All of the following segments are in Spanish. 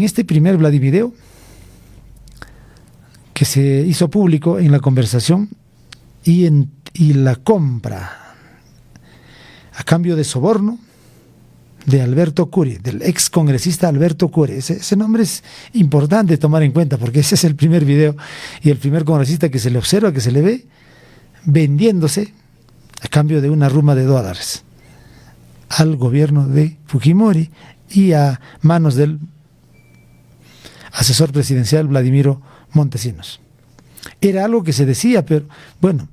En este primer Vladivideo, que se hizo público en la conversación y la compra a cambio de soborno de Alberto Curi, del ex congresista Alberto Curi. Ese nombre es importante tomar en cuenta, porque ese es el primer video y el primer congresista que se le observa, que se le ve vendiéndose a cambio de una ruma de $2 al gobierno de Fujimori y a manos del asesor presidencial Vladimiro Montesinos. Era algo que se decía, pero bueno,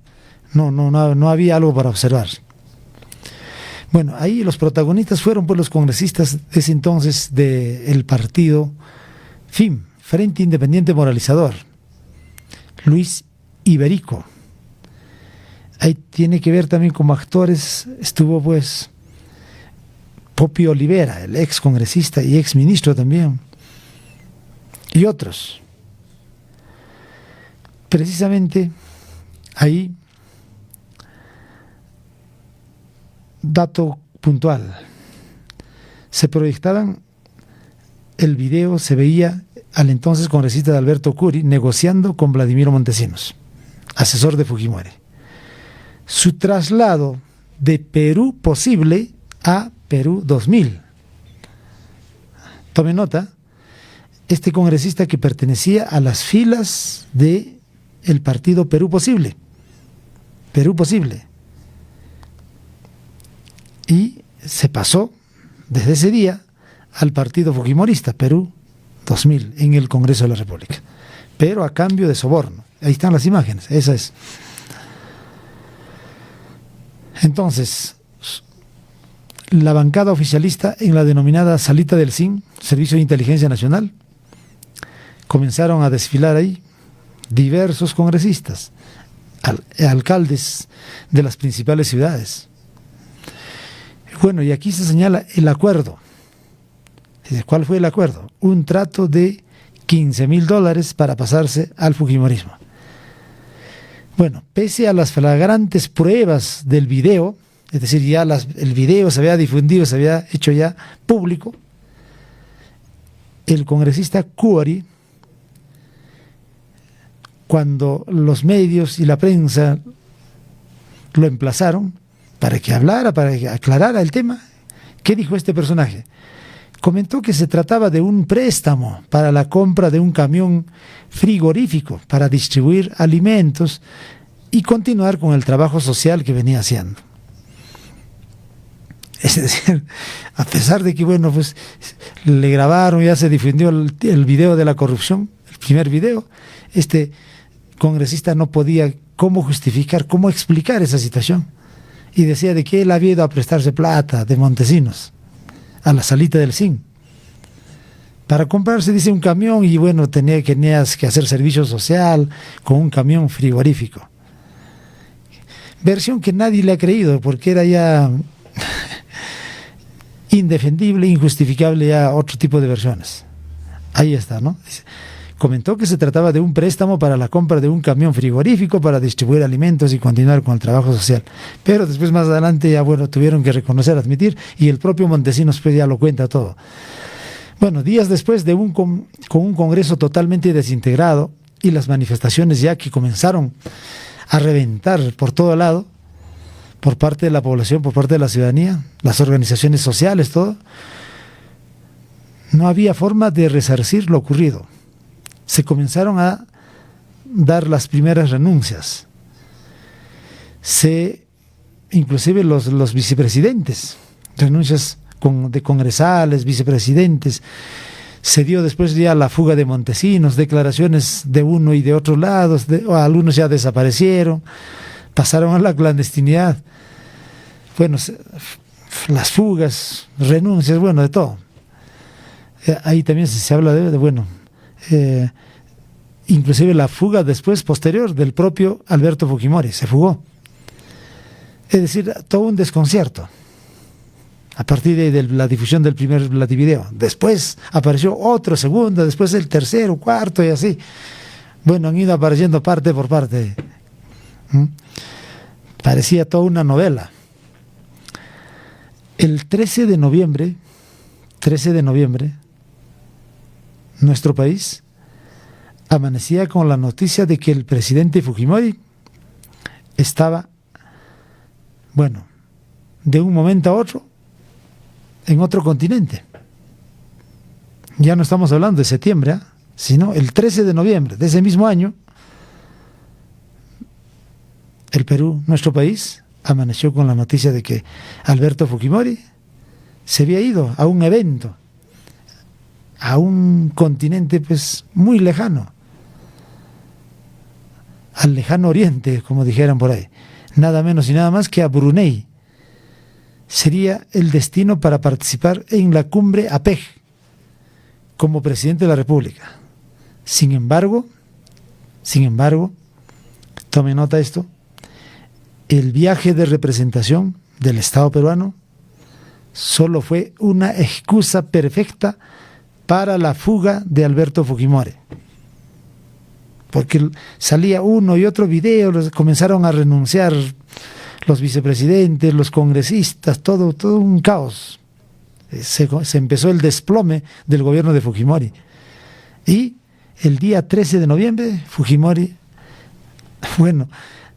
no había algo para observar. Bueno, ahí los protagonistas fueron pues los congresistas de ese entonces del partido FIM, Frente Independiente Moralizador, Luis Iberico. Ahí tiene que ver también como actores, estuvo pues Popio Olivera, el ex congresista y ex ministro también, y otros. Precisamente ahí, dato puntual, se proyectaban el video, se veía al entonces congresista de Alberto Curi negociando con Vladimiro Montesinos, asesor de Fujimori, su traslado de Perú Posible a Perú 2000. Tome nota, este congresista que pertenecía a las filas de el partido Perú Posible, y se pasó desde ese día al partido fujimorista, Perú 2000, en el Congreso de la República, pero a cambio de soborno. Ahí están las imágenes, esa es. Entonces, la bancada oficialista en la denominada Salita del SIN, Servicio de Inteligencia Nacional, comenzaron a desfilar ahí diversos congresistas, alcaldes de las principales ciudades. Bueno, y aquí se señala el acuerdo. ¿Cuál fue el acuerdo? Un trato de $15,000 para pasarse al fujimorismo. Bueno, pese a las flagrantes pruebas del video, es decir, ya el video se había difundido, se había hecho ya público, el congresista Curi, cuando los medios y la prensa lo emplazaron para que hablara, para que aclarara el tema, ¿qué dijo este personaje? Comentó que se trataba de un préstamo para la compra de un camión frigorífico para distribuir alimentos y continuar con el trabajo social que venía haciendo. Es decir, a pesar de que, bueno, pues le grabaron, ya se difundió el video de la corrupción, el primer video, este congresista no podía cómo justificar, cómo explicar esa situación. Y decía de que él había ido a prestarse plata de Montesinos a la Salita del SIN para comprarse, dice, un camión, y bueno, tenías que hacer servicio social con un camión frigorífico. Versión que nadie le ha creído, porque era ya indefendible, injustificable ya otro tipo de versiones. Ahí está, ¿no? Comentó que se trataba de un préstamo para la compra de un camión frigorífico para distribuir alimentos y continuar con el trabajo social. Pero después, más adelante, ya bueno, tuvieron que reconocer, admitir, y el propio Montesinos pues ya lo cuenta todo. Bueno, días después de con un Congreso totalmente desintegrado y las manifestaciones ya que comenzaron a reventar por todo lado, por parte de la población, por parte de la ciudadanía, las organizaciones sociales, todo, no había forma de resarcir lo ocurrido. Se comenzaron a dar las primeras renuncias. Inclusive los vicepresidentes, renuncias de congresales, vicepresidentes. Se dio después ya la fuga de Montesinos, declaraciones de uno y de otros lados, algunos ya desaparecieron, pasaron a la clandestinidad. Bueno, las fugas, renuncias, bueno, de todo. Ahí también se habla inclusive la fuga después, posterior, del propio Alberto Fujimori, se fugó. Es decir, todo un desconcierto a partir de la difusión del primer Vladivideo. Después apareció otro, segundo, después el tercero, cuarto y así. Bueno, han ido apareciendo parte por parte. Parecía toda una novela. El 13 de noviembre, nuestro país amanecía con la noticia de que el presidente Fujimori estaba, bueno, de un momento a otro, en otro continente. Ya no estamos hablando de septiembre, sino el 13 de noviembre de ese mismo año, el Perú, nuestro país, amaneció con la noticia de que Alberto Fujimori se había ido a un evento, a un continente pues muy lejano, al lejano oriente, como dijeran por ahí, nada menos y nada más que a Brunei. Sería el destino para participar en la cumbre APEC como presidente de la República. Sin embargo, tome nota de esto, el viaje de representación del Estado peruano solo fue una excusa perfecta para la fuga de Alberto Fujimori. Porque salía uno y otro video, comenzaron a renunciar los vicepresidentes, los congresistas, todo un caos. Se empezó el desplome del gobierno de Fujimori. Y el día 13 de noviembre, Fujimori, bueno,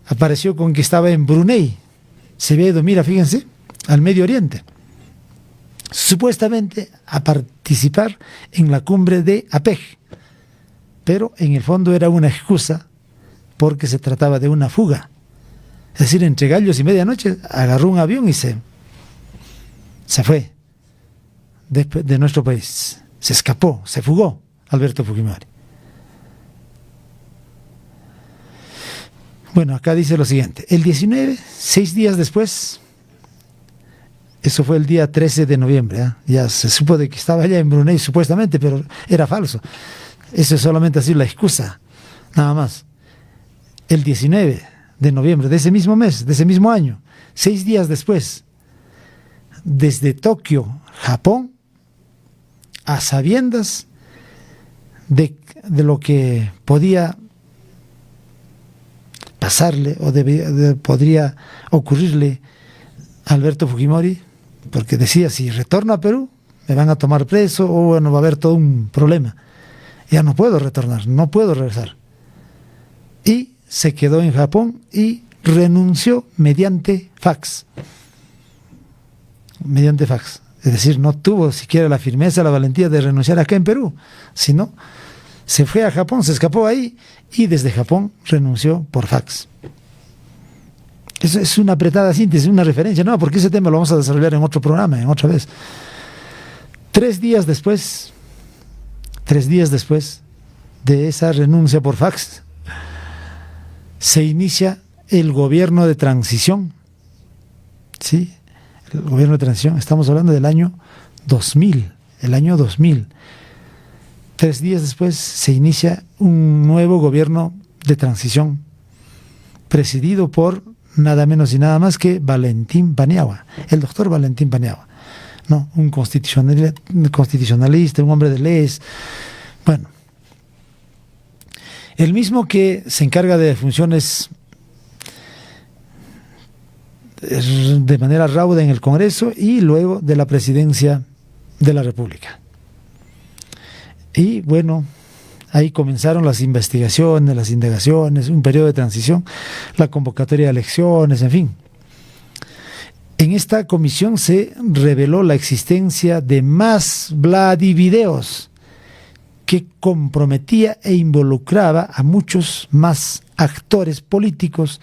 apareció con que estaba en Brunei. Se había ido, mira, fíjense, al Medio Oriente, supuestamente a participar en la cumbre de APEC. Pero en el fondo era una excusa porque se trataba de una fuga. Es decir, entre gallos y medianoche agarró un avión y se fue de nuestro país. Se escapó, se fugó Alberto Fujimori. Bueno, acá dice lo siguiente. El 19, 6 días después, eso fue el día 13 de noviembre, ya se supo de que estaba allá en Brunei supuestamente, pero era falso. Eso es solamente así la excusa, nada más. El 19 de noviembre de ese mismo mes, de ese mismo año, 6 días después, desde Tokio, Japón, a sabiendas de lo que podía pasarle o podría ocurrirle a Alberto Fujimori, porque decía, si retorno a Perú, me van a tomar preso o bueno, va a haber todo un problema. Ya no puedo retornar, no puedo regresar. Y se quedó en Japón y renunció mediante fax. Mediante fax. Es decir, no tuvo siquiera la firmeza, la valentía de renunciar acá en Perú, sino se fue a Japón, se escapó ahí y desde Japón renunció por fax. Eso es una apretada síntesis, una referencia, no, porque ese tema lo vamos a desarrollar en otro programa, en otra vez. 3 días después de esa renuncia por fax, se inicia el gobierno de transición. ¿Sí? El gobierno de transición, estamos hablando del año 2000, el año 2000. 3 días después se inicia un nuevo gobierno de transición, presidido por nada menos y nada más que Valentín Paniagua, el doctor Valentín Paniagua, ¿no? Un constitucionalista, un hombre de leyes. Bueno, el mismo que se encarga de funciones de manera rauda en el Congreso y luego de la presidencia de la República. Y bueno, ahí comenzaron las investigaciones, las indagaciones, un periodo de transición, la convocatoria de elecciones, en fin. En esta comisión se reveló la existencia de más Vladivideos que comprometía e involucraba a muchos más actores políticos,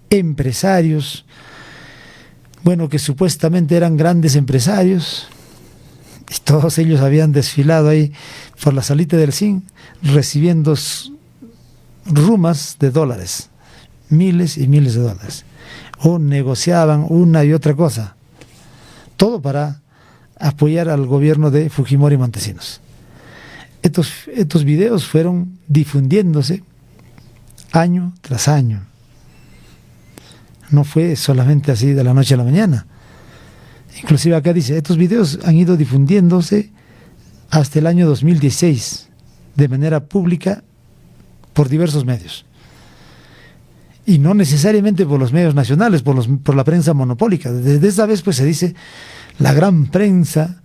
empresarios, bueno, que supuestamente eran grandes empresarios, y todos ellos habían desfilado ahí por la salita del CIN, recibiendo rumas de dólares, miles y miles de dólares, o negociaban una y otra cosa, todo para apoyar al gobierno de Fujimori Montesinos. Estos videos fueron difundiéndose año tras año. No fue solamente así de la noche a la mañana. Inclusive acá dice, estos videos han ido difundiéndose hasta el año 2016 de manera pública por diversos medios. Y no necesariamente por los medios nacionales, por la prensa monopólica. Desde esa vez pues se dice la gran prensa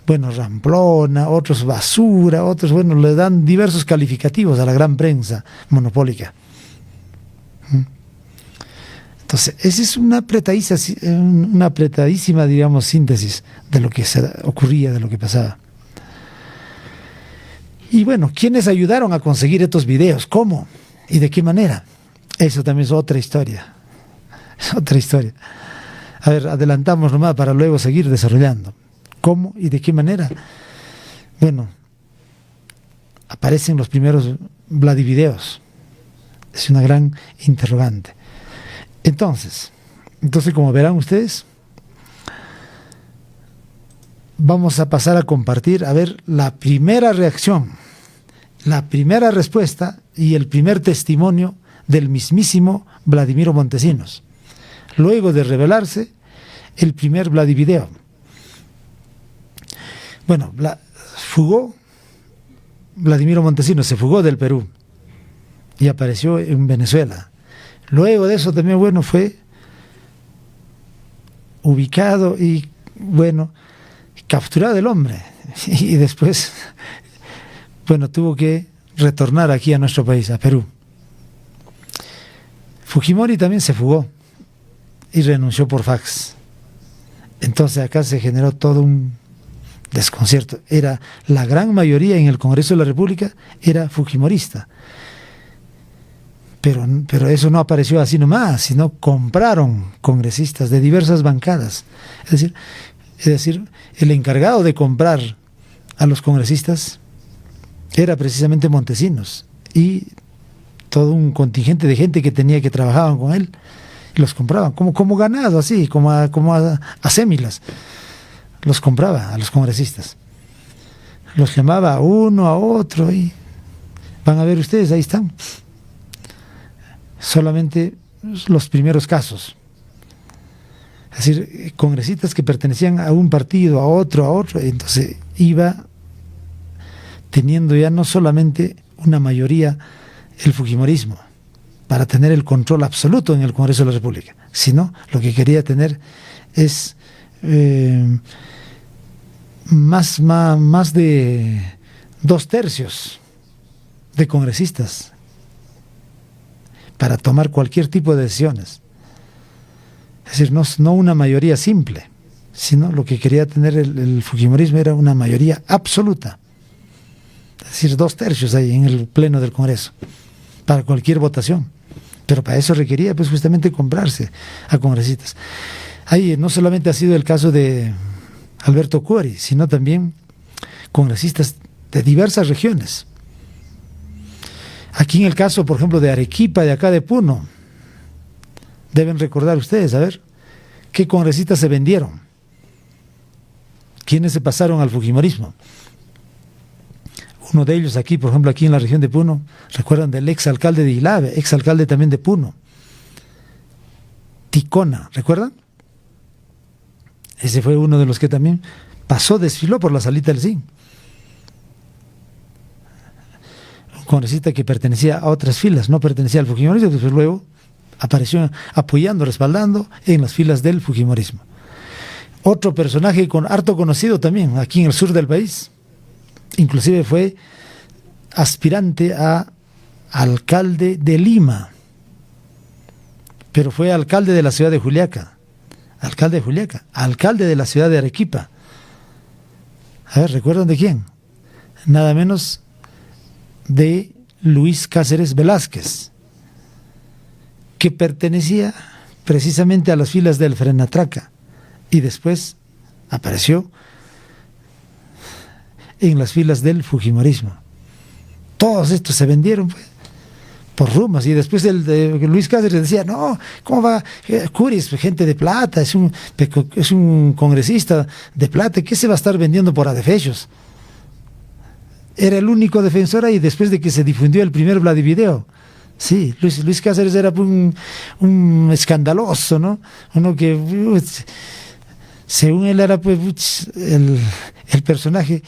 bueno, ramplona, otros basura, otros, bueno, le dan diversos calificativos a la gran prensa monopólica. Entonces, esa es una apretadísima, digamos, síntesis de lo que ocurría, de lo que pasaba. Y bueno, ¿quiénes ayudaron a conseguir estos videos? ¿Cómo? ¿Y de qué manera? Eso también es otra historia. Es otra historia. A ver, adelantamos nomás para luego seguir desarrollando. ¿Cómo y de qué manera? Bueno, aparecen los primeros Vladivideos. Es una gran interrogante. Entonces, como verán ustedes, vamos a pasar a compartir, a ver, la primera reacción, la primera respuesta y el primer testimonio del mismísimo Vladimiro Montesinos, luego de revelarse el primer Vladivideo. Bueno, Vladimiro Montesinos se fugó del Perú y apareció en Venezuela. Luego de eso también, bueno, fue ubicado y, bueno, capturado el hombre. Y después, bueno, tuvo que retornar aquí a nuestro país, a Perú. Fujimori también se fugó y renunció por fax. Entonces acá se generó todo un desconcierto. Era la gran mayoría en el Congreso de la República era fujimorista. Pero eso no apareció así nomás, sino compraron congresistas de diversas bancadas. Es decir, el encargado de comprar a los congresistas era precisamente Montesinos y todo un contingente de gente que trabajaban con él, y los compraban como ganado, así, como a sémilas. Los compraba a los congresistas. Los llamaba a uno, a otro, y van a ver ustedes, ahí están. Solamente los primeros casos. Es decir, congresistas que pertenecían a un partido, a otro, entonces iba teniendo ya no solamente una mayoría el fujimorismo para tener el control absoluto en el Congreso de la República, sino lo que quería tener es más de 2/3 de congresistas para tomar cualquier tipo de decisiones. Es decir, no una mayoría simple, sino lo que quería tener el fujimorismo era una mayoría absoluta. Es decir, 2/3 ahí en el pleno del Congreso, para cualquier votación. Pero para eso requería, pues, justamente comprarse a congresistas. Ahí no solamente ha sido el caso de Alberto Cuori, sino también congresistas de diversas regiones. Aquí en el caso, por ejemplo, de Arequipa, de acá de Puno, deben recordar ustedes, a ver, ¿qué congresistas se vendieron? ¿Quiénes se pasaron al fujimorismo? Uno de ellos aquí, por ejemplo, aquí en la región de Puno, recuerdan del exalcalde de Ilave, exalcalde también de Puno, Ticona, ¿recuerdan? Ese fue uno de los que también desfiló por la salita del CIN. Un congresista que pertenecía a otras filas, no pertenecía al fujimorismo, pues luego apareció apoyando, respaldando en las filas del fujimorismo. Otro personaje harto conocido también aquí en el sur del país, inclusive fue aspirante a alcalde de Lima, pero fue alcalde de la ciudad de Juliaca, alcalde de la ciudad de Arequipa. A ver, ¿recuerdan de quién? Nada menos de Luis Cáceres Velázquez, que pertenecía precisamente a las filas del Frenatraca y después apareció en las filas del fujimorismo. Todos estos se vendieron, pues, por rumas, y después Luis Cáceres decía, no, ¿cómo va? Cury es gente de plata, es un congresista de plata, ¿qué se va a estar vendiendo por adefesios? Era el único defensor ahí después de que se difundió el primer Vladivideo. Sí, Luis Cáceres era un escandaloso, ¿no? Uno que, según él, era pues el personaje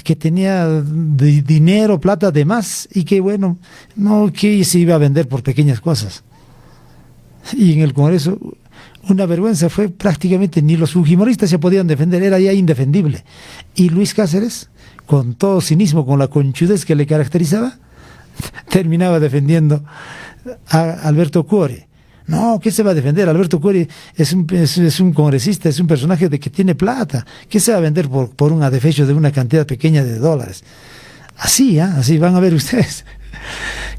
que tenía dinero, plata de más, y que, bueno, no, que se iba a vender por pequeñas cosas. Y en el Congreso una vergüenza, fue prácticamente ni los fujimoristas se podían defender, era ya indefendible. Y Luis Cáceres, con todo cinismo, con la conchudez que le caracterizaba, terminaba defendiendo a Alberto Cuore. No, ¿qué se va a defender? Alberto Cuore es un congresista, es un personaje de que tiene plata. ¿Qué se va a vender por un adefesio de una cantidad pequeña de dólares? Así, así van a ver ustedes.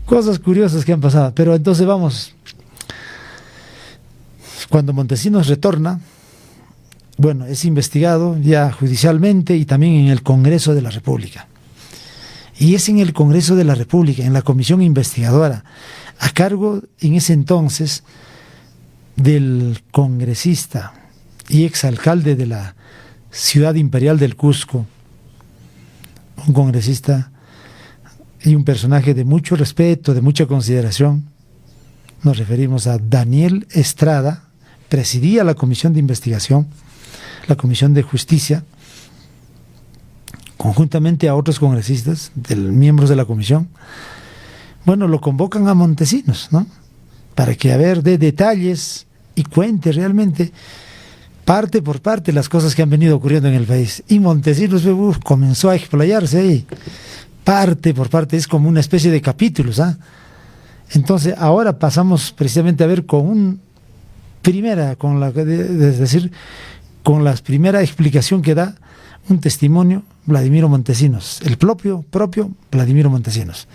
Cosas curiosas que han pasado. Pero entonces vamos. Cuando Montesinos retorna, bueno, es investigado ya judicialmente y también en el Congreso de la República. Y es en el Congreso de la República, en la comisión investigadora, a cargo en ese entonces del congresista y exalcalde de la ciudad imperial del Cusco, un congresista y un personaje de mucho respeto, de mucha consideración. Nos referimos a Daniel Estrada, presidía la comisión de investigación, la comisión de justicia, conjuntamente a otros congresistas, miembros de la comisión. Bueno, lo convocan a Montesinos, ¿no? Para que, dé detalles y cuente realmente, parte por parte, las cosas que han venido ocurriendo en el país. Y Montesinos comenzó a explayarse ahí, parte por parte, es como una especie de capítulos, Entonces, ahora pasamos precisamente a ver con la primera explicación que da un testimonio Vladimiro Montesinos, el propio Vladimiro Montesinos.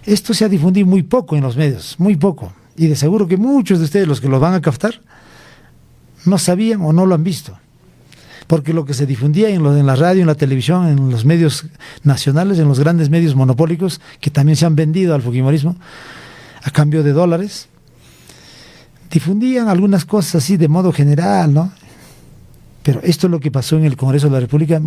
Esto se ha difundido muy poco en los medios, muy poco, y de seguro que muchos de ustedes, los que lo van a captar, no sabían o no lo han visto, porque lo que se difundía en la radio, en la televisión, en los medios nacionales, en los grandes medios monopólicos, que también se han vendido al fujimorismo a cambio de dólares, difundían algunas cosas así de modo general, ¿no? Pero esto es lo que pasó en el Congreso de la República.